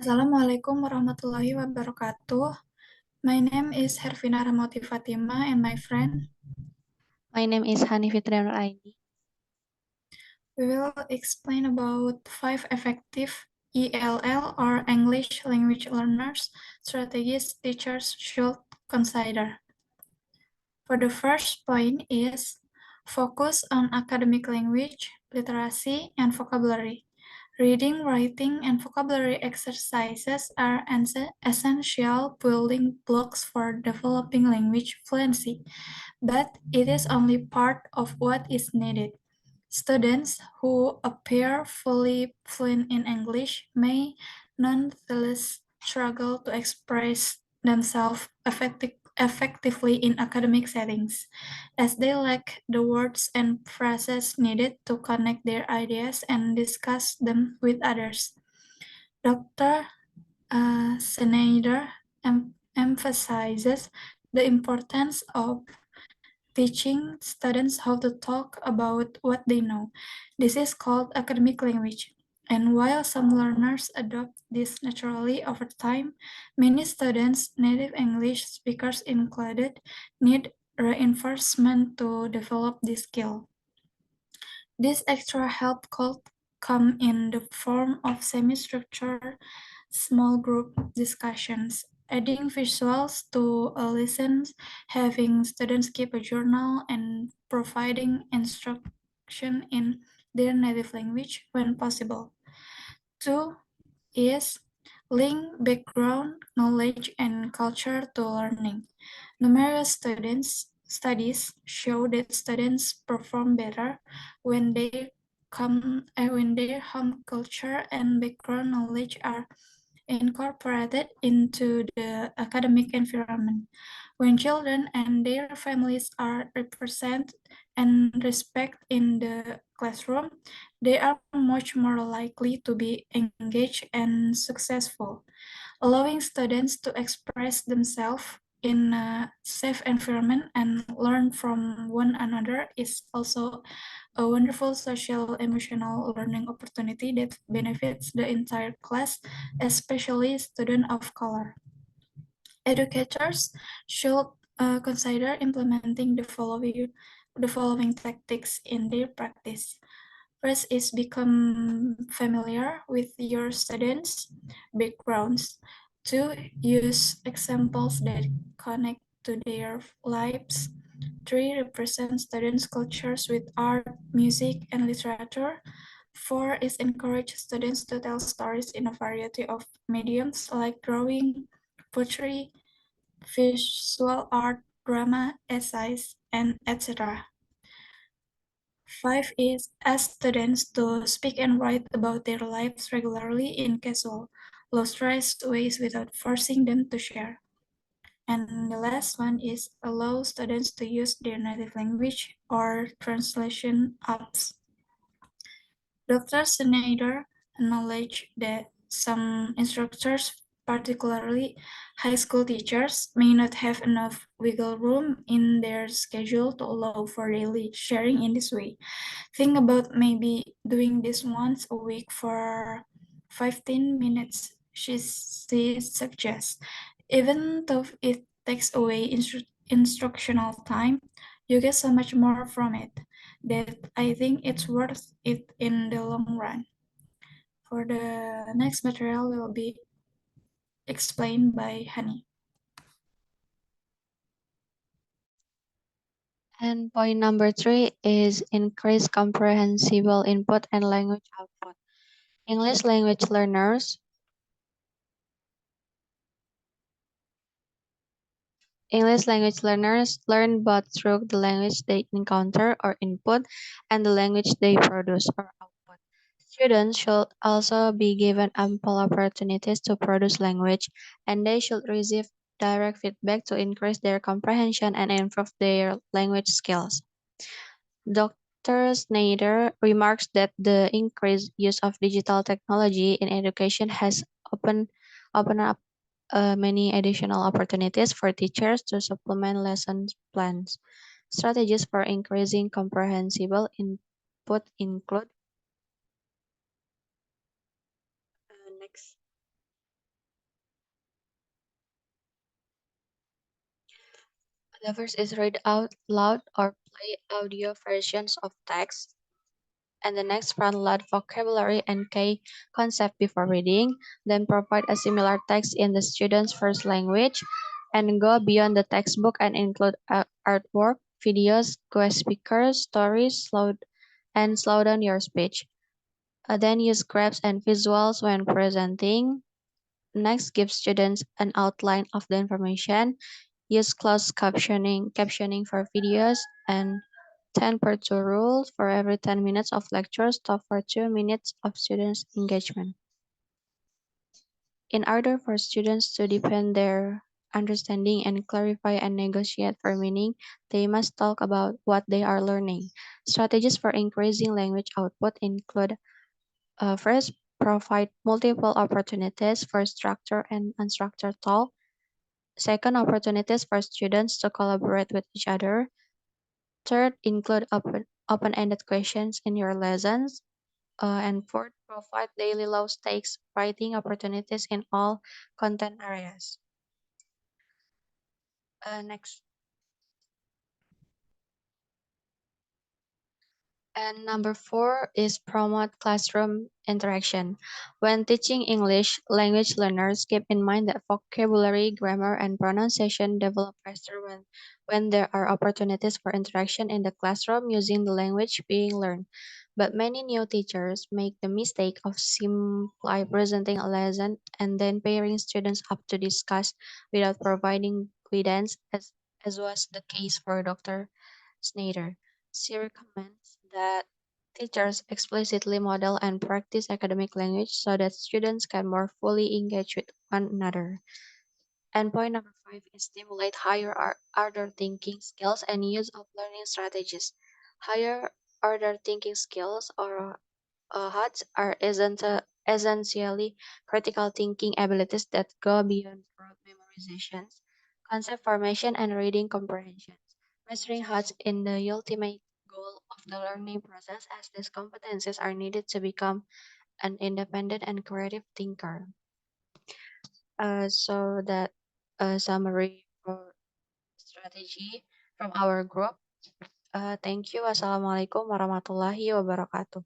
Assalamualaikum warahmatullahi wabarakatuh. My name is Hervina Rahmawati Fatimah and my friend. My name is Hani Fitriyah. We will explain about 5 effective ELL or English language learners strategies teachers should consider. For the first point is focus on academic language, literacy, and vocabulary. Reading, writing, and vocabulary exercises are essential building blocks for developing language fluency, but it is only part of what is needed. Students who appear fully fluent in English may nonetheless struggle to express themselves effectively in academic settings, as they lack the words and phrases needed to connect their ideas and discuss them with others. Dr. Snyder emphasizes the importance of teaching students how to talk about what they know. This is called academic language. And while some learners adopt this naturally over time, many students, native English speakers included, need reinforcement to develop this skill. This extra help could come in the form of semi-structured small group discussions, adding visuals to lessons, having students keep a journal, and providing instruction in their native language when possible. 2 is link background, knowledge, and culture to learning. Numerous studies show that students perform better when when their home culture and background knowledge are incorporated into the academic environment. When children and their families are represented and respected in the classroom, they are much more likely to be engaged and successful. Allowing students to express themselves in a safe environment and learn from one another is also a wonderful social emotional learning opportunity that benefits the entire class, especially students of color. Educators should consider implementing the following tactics in their practice. First is become familiar with your students' backgrounds. 2. Use examples that connect to their lives. 3. Represent students' cultures with art, music, and literature. 4 is encourage students to tell stories in a variety of mediums like drawing, poetry, visual art, drama, essays, and etc. 5 is ask students to speak and write about their lives regularly in casual, low-stress ways without forcing them to share. And the last one is allow students to use their native language or translation apps. Dr. Snyder acknowledged that some instructors, particularly high school teachers, may not have enough wiggle room in their schedule to allow for daily sharing in this way. Think about maybe doing this once a week for 15 minutes, she suggests. Even though it takes away instructional time, you get so much more from it that I think it's worth it in the long run. For the next material will be explained by Hani. And point number 3 is increase comprehensible input and language output. English language learners learn both through the language they encounter or input and the language they produce or output. Students should also be given ample opportunities to produce language, and they should receive direct feedback to increase their comprehension and improve their language skills. Dr. Snyder remarks that the increased use of digital technology in education has opened up many additional opportunities for teachers to supplement lesson plans. Strategies for increasing comprehensible input include next. The first is read out loud or play audio versions of text, and the next run loud vocabulary and key concept before reading, then provide a similar text in the student's first language, and go beyond the textbook and include artwork, videos, guest speakers, stories, and slow down your speech. Then use graphs and visuals when presenting. Next, give students an outline of the information. Use closed captioning for videos, and 10 per 2 rule for every 10 minutes of lecture, stop for 2 minutes of students' engagement. In order for students to deepen their understanding and clarify and negotiate for meaning, they must talk about what they are learning. Strategies for increasing language output include first, provide multiple opportunities for structured and unstructured talk. Second, opportunities for students to collaborate with each other. Third, include open-ended questions in your lessons. And fourth, provide daily low stakes writing opportunities in all content areas. Next. And number four is promote classroom interaction. When teaching English, language learners keep in mind that vocabulary, grammar, and pronunciation develop faster when there are opportunities for interaction in the classroom using the language being learned. But many new teachers make the mistake of simply presenting a lesson and then pairing students up to discuss without providing guidance, as was the case for Dr. Snyder. She recommends that teachers explicitly model and practice academic language so that students can more fully engage with one another. And point number five is stimulate higher order thinking skills and use of learning strategies. Higher order thinking skills or HOTS are essentially critical thinking abilities that go beyond rote memorizations, concept formation, and reading comprehension. Mastering HOTS in the ultimate goal of the learning process, as these competencies are needed to become an independent and creative thinker. So that a summary for strategy from our group. Thank you. Wassalamualaikum warahmatullahi wabarakatuh.